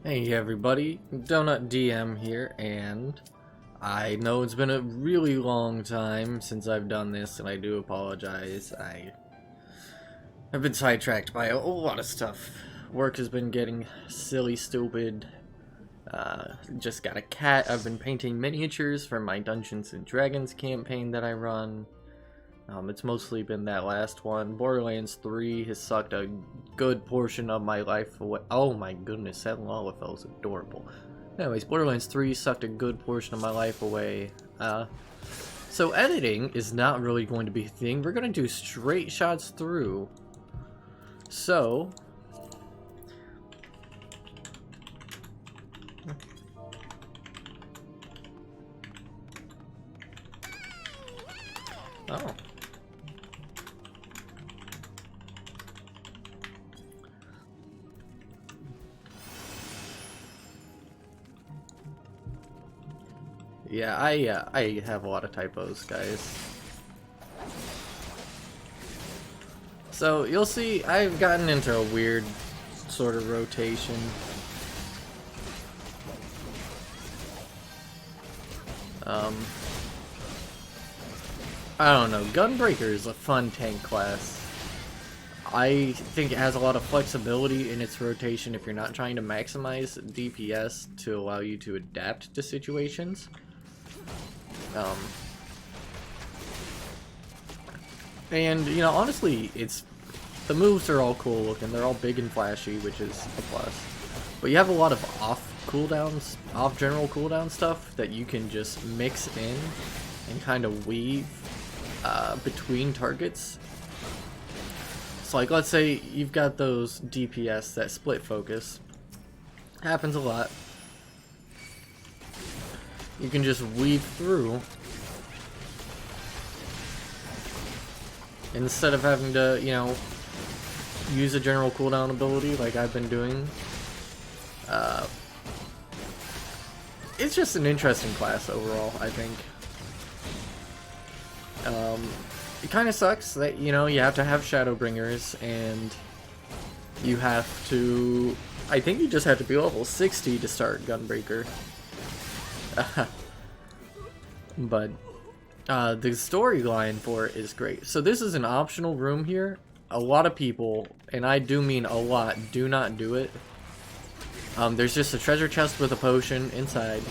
Hey everybody, Donut DM here, and I know it's been a really long time since I've done this, and I do apologize. I've been sidetracked by a whole lot of stuff. Work has been getting silly, stupid. Just got a cat. I've been painting miniatures for my Dungeons and Dragons campaign that I run. It's mostly been that last one. Borderlands 3 has sucked a good portion of my life away. Oh my goodness, that Lalafell is adorable. Anyways, Borderlands 3 sucked a good portion of my life away. So editing is not really going to be a thing. We're going to do straight shots through. So... Oh. Yeah, I have a lot of typos, guys. So, you'll see I've gotten into a weird sort of rotation. I don't know, Gunbreaker is a fun tank class. I think it has a lot of flexibility in its rotation if you're not trying to maximize DPS to allow you to adapt to situations. And, you know, honestly, the moves are all cool looking. They're all big and flashy, which is a plus. But you have a lot of off general cooldown stuff that you can just mix in and kind of weave between targets. So, like, let's say you've got those DPS that split focus. Happens a lot. You can just weave through instead of having to, you know, use a general cooldown ability like I've been doing. It's just an interesting class overall, I think. It kind of sucks that, you know, you have to have Shadowbringers, and you have to... I think you just have to be level 60 to start Gunbreaker. But the storyline for it is great. So this is an optional room here. A lot of people, and I do mean a lot, do not do it. There's just a treasure chest with a potion inside.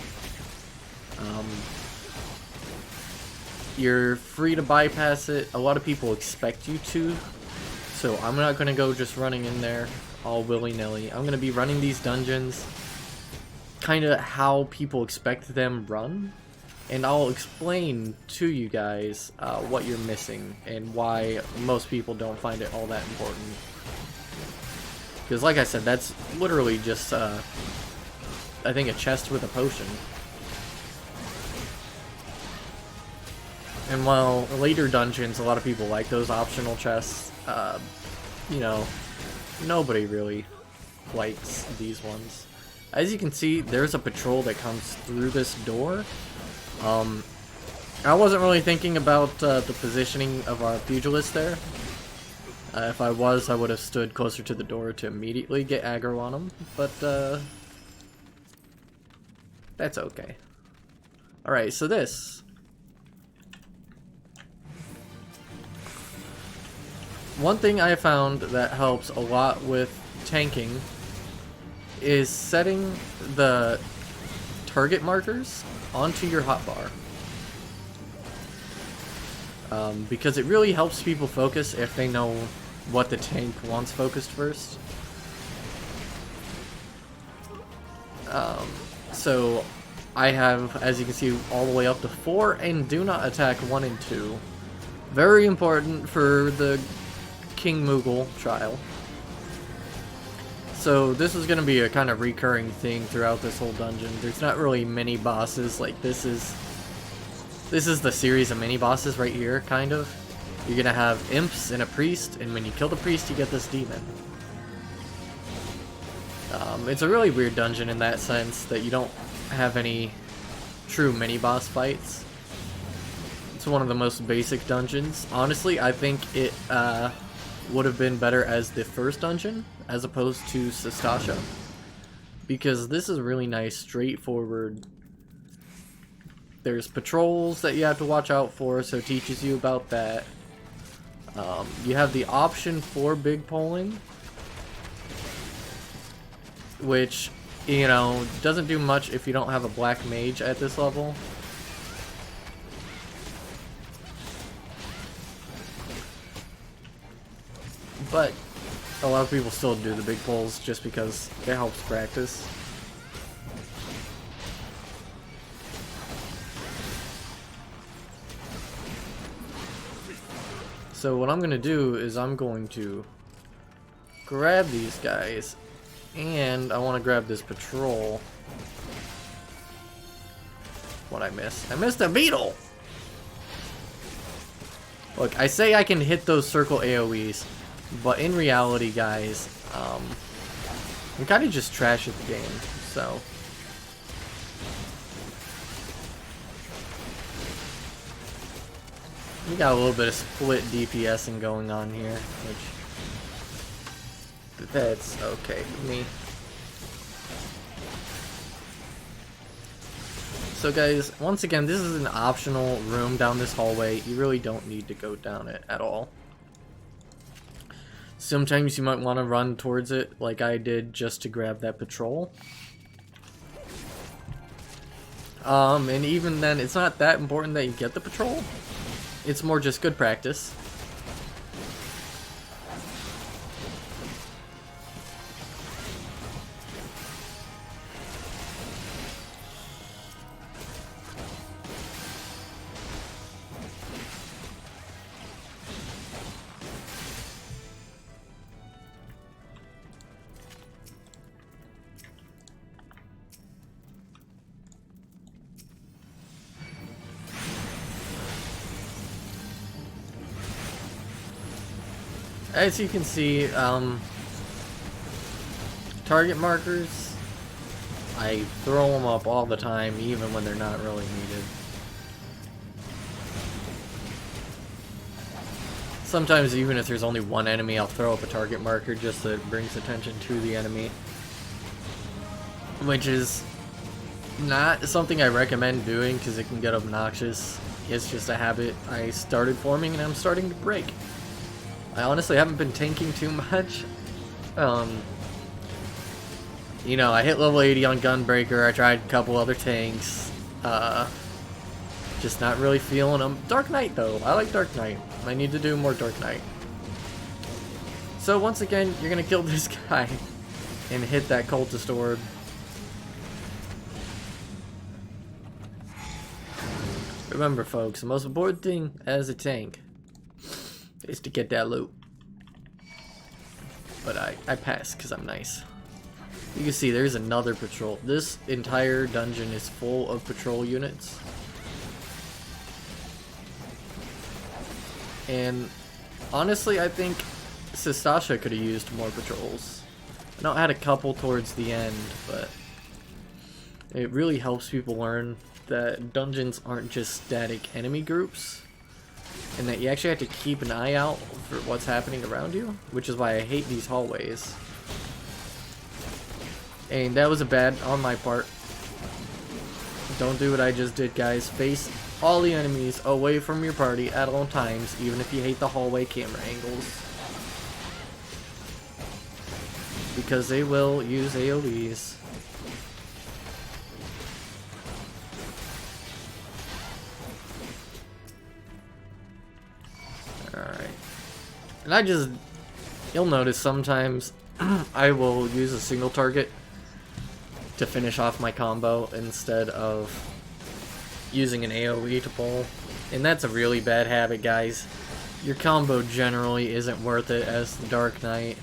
You're free to bypass it. A lot of people expect you to, so I'm not going to go just running in there all willy-nilly. I'm going to be running these dungeons kind of how people expect them run, and I'll explain to you guys what you're missing and why most people don't find it all that important. Because like I said, that's literally just I think a chest with a potion. And while later dungeons, a lot of people like those optional chests, you know, nobody really likes these ones. As you can see, there's a patrol that comes through this door. I wasn't really thinking about the positioning of our pugilist there. If I was, I would have stood closer to the door to immediately get aggro on him, but that's okay. Alright, so this. One thing I found that helps a lot with tanking is setting the target markers onto your hotbar. Because it really helps people focus if they know what the tank wants focused first. So I have, as you can see, all the way up to 4, and do not attack 1 and 2. Very important for the King Moogle trial. So this is going to be a kind of recurring thing throughout this whole dungeon. There's not really mini bosses. Like this is the series of mini bosses right here, kind of. You're gonna have imps and a priest, and when you kill the priest, you get this demon. It's a really weird dungeon in that sense that you don't have any true mini boss fights. It's one of the most basic dungeons. Honestly, I think it would have been better as the first dungeon as opposed to Sestasha. because this is really nice, straightforward. There's patrols that you have to watch out for, so it teaches you about that. You have the option for big pulling, which, you know, doesn't do much if you don't have a black mage at this level. But a lot of people still do the big pulls just because it helps practice. So what I'm going to do is I'm going to grab these guys, and I want to grab this patrol. What'd I miss? I missed a beetle! Look, I say I can hit those circle AoEs, but in reality, guys, I'm kind of just trash at the game, so... We got a little bit of split DPSing going on here, which... that's okay with me. So guys, once again, this is an optional room down this hallway. You really don't need to go down it at all. Sometimes you might want to run towards it like I did just to grab that patrol. And even then, it's not that important that you get the patrol. It's more just good practice. As you can see, target markers, I throw them up all the time, even when they're not really needed. Sometimes even if there's only one enemy, I'll throw up a target marker just so it brings attention to the enemy. Which is not something I recommend doing because it can get obnoxious. It's just a habit I started forming and I'm starting to break. I honestly haven't been tanking too much. You know, I hit level 80 on Gunbreaker, I tried a couple other tanks. Just not really feeling them. Dark Knight though, I like Dark Knight. I need to do more Dark Knight. So once again, you're gonna kill this guy and hit that cultist orb. Remember folks, the most important thing as a tank is to get that loot. But I pass because I'm nice. You can see there's another patrol. This entire dungeon is full of patrol units. And honestly, I think Sastasha could have used more patrols. I know I had a couple towards the end, but it really helps people learn that dungeons aren't just static enemy groups, and that you actually have to keep an eye out for what's happening around you, which is why I hate these hallways. And that was a bad on my part. Don't do what I just did, guys. Face all the enemies away from your party at all times, even if you hate the hallway camera angles. Because they will use AoEs. Alright. And you'll notice sometimes I will use a single target to finish off my combo instead of using an AoE to pull. And that's a really bad habit, guys. Your combo generally isn't worth it as the Dark Knight,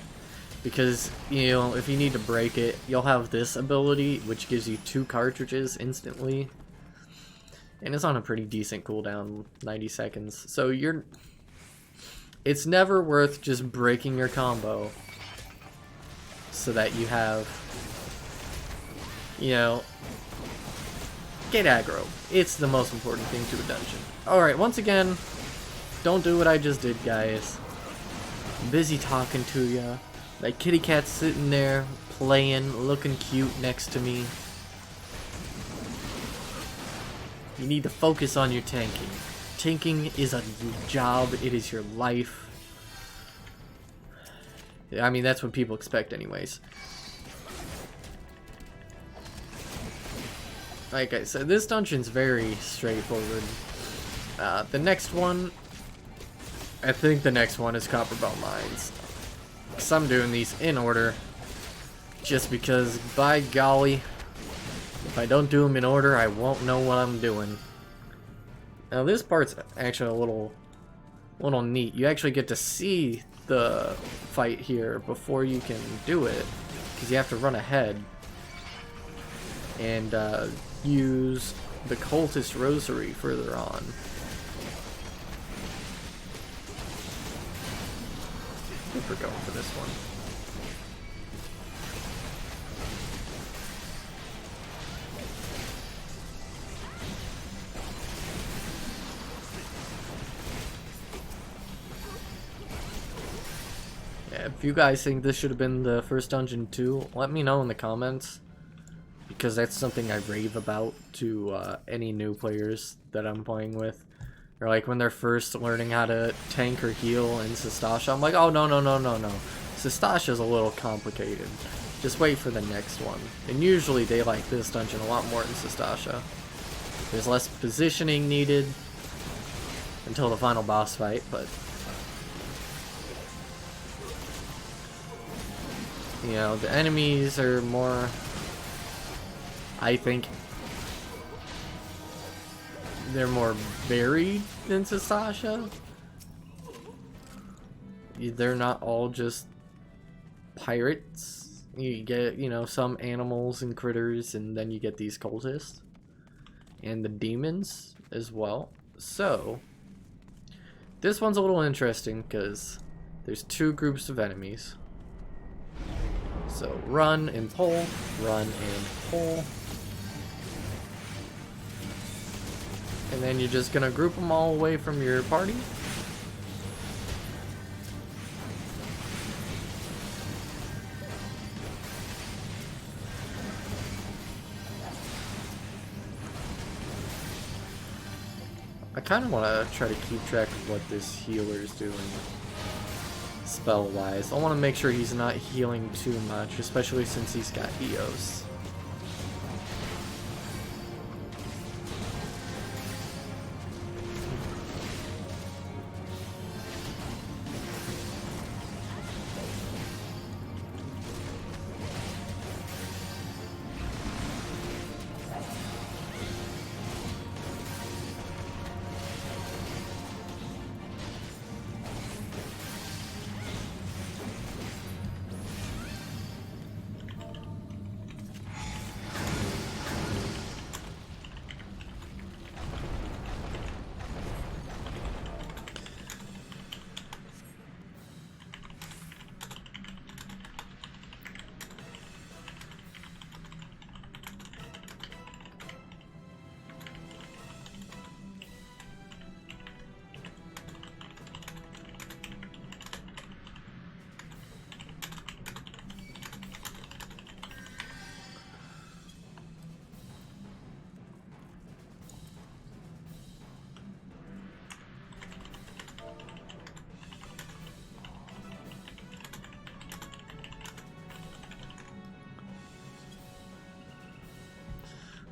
because, you know, if you need to break it, you'll have this ability, which gives you 2 cartridges instantly. And it's on a pretty decent cooldown, 90 seconds. So it's never worth just breaking your combo so that you have, you know, get aggro. It's the most important thing to a dungeon. Alright, once again, don't do what I just did, guys. I'm busy talking to ya. That kitty cat's sitting there playing, looking cute next to me. You need to focus on your tanking. Tanking is a job, it is your life. I mean, that's what people expect anyways. Like I said, this dungeon's very straightforward. The next one, I think the next one is Copperbell Mines. Because I'm doing these in order. Just because, by golly, if I don't do them in order, I won't know what I'm doing. Now this part's actually a little neat. You actually get to see the fight here before you can do it. Because you have to run ahead. And use the Cultist Rosary further on. I think we're going for this one. Yeah, if you guys think this should have been the first dungeon too, let me know in the comments. Because that's something I rave about to any new players that I'm playing with. Or like when they're first learning how to tank or heal in Sastasha, I'm like, oh no. Sastasha's a little complicated. Just wait for the next one. And usually they like this dungeon a lot more than Sastasha. There's less positioning needed until the final boss fight, but you know, the enemies are more, I think they're more varied than Sastasha. They're not all just pirates. You get, you know, some animals and critters, and then you get these cultists. And the demons as well. So, this one's a little interesting because there's two groups of enemies. So, run and pull, run and pull. And then you're just gonna group them all away from your party. I kind of want to try to keep track of what this healer is doing spell-wise. I want to make sure he's not healing too much, especially since he's got Eos.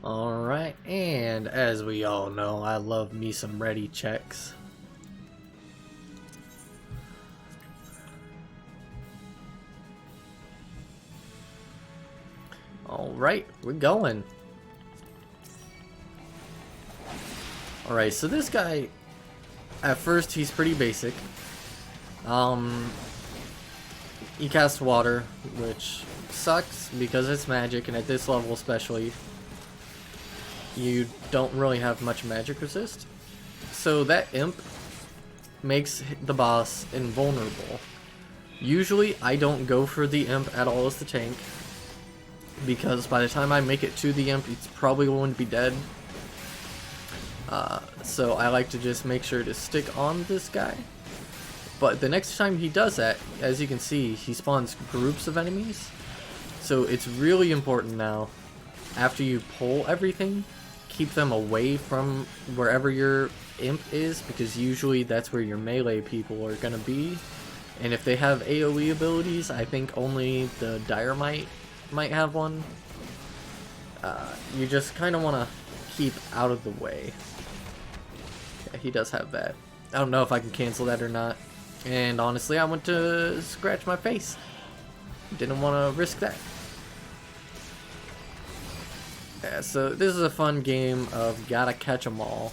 Alright, and as we all know, I love me some ready checks. Alright, we're going. Alright, so this guy, at first he's pretty basic. He casts water, which sucks because it's magic, and at this level especially, you don't really have much magic resist. So that imp makes the boss invulnerable. Usually I don't go for the imp at all as the tank, because by the time I make it to the imp, it's probably going to be dead. So I like to just make sure to stick on this guy. But the next time he does that, as you can see, he spawns groups of enemies. So it's really important now, after you pull everything, keep them away from wherever your imp is, because usually that's where your melee people are gonna be. And if they have AoE abilities, I think only the Dynamite might have one. You just kind of want to keep out of the way. Yeah, he does have that. I don't know if I can cancel that or not. And honestly, I went to scratch my face. Didn't want to risk that. Yeah, so this is a fun game of gotta catch 'em all.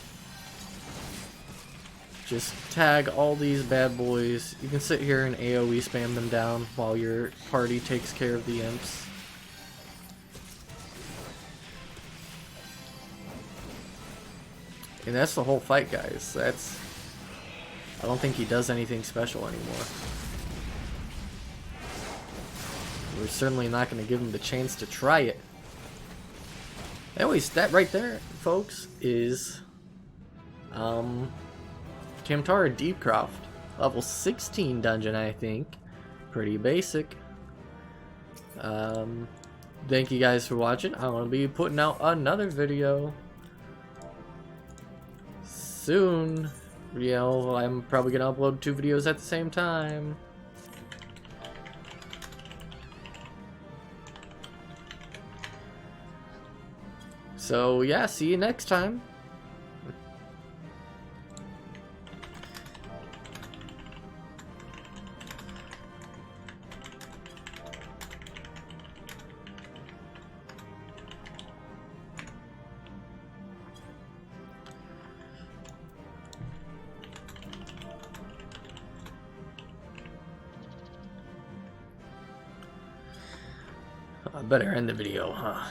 Just tag all these bad boys. You can sit here and AoE spam them down while your party takes care of the imps. And that's the whole fight, guys. I don't think he does anything special anymore. We're certainly not going to give him the chance to try it. Anyways, that right there, folks, is Tam-Tara Deepcroft. Level 16 dungeon, I think. Pretty basic. Thank you guys for watching. I'm going to be putting out another video soon. You know, I'm probably going to upload 2 videos at the same time. So yeah, see you next time. I better end the video, huh?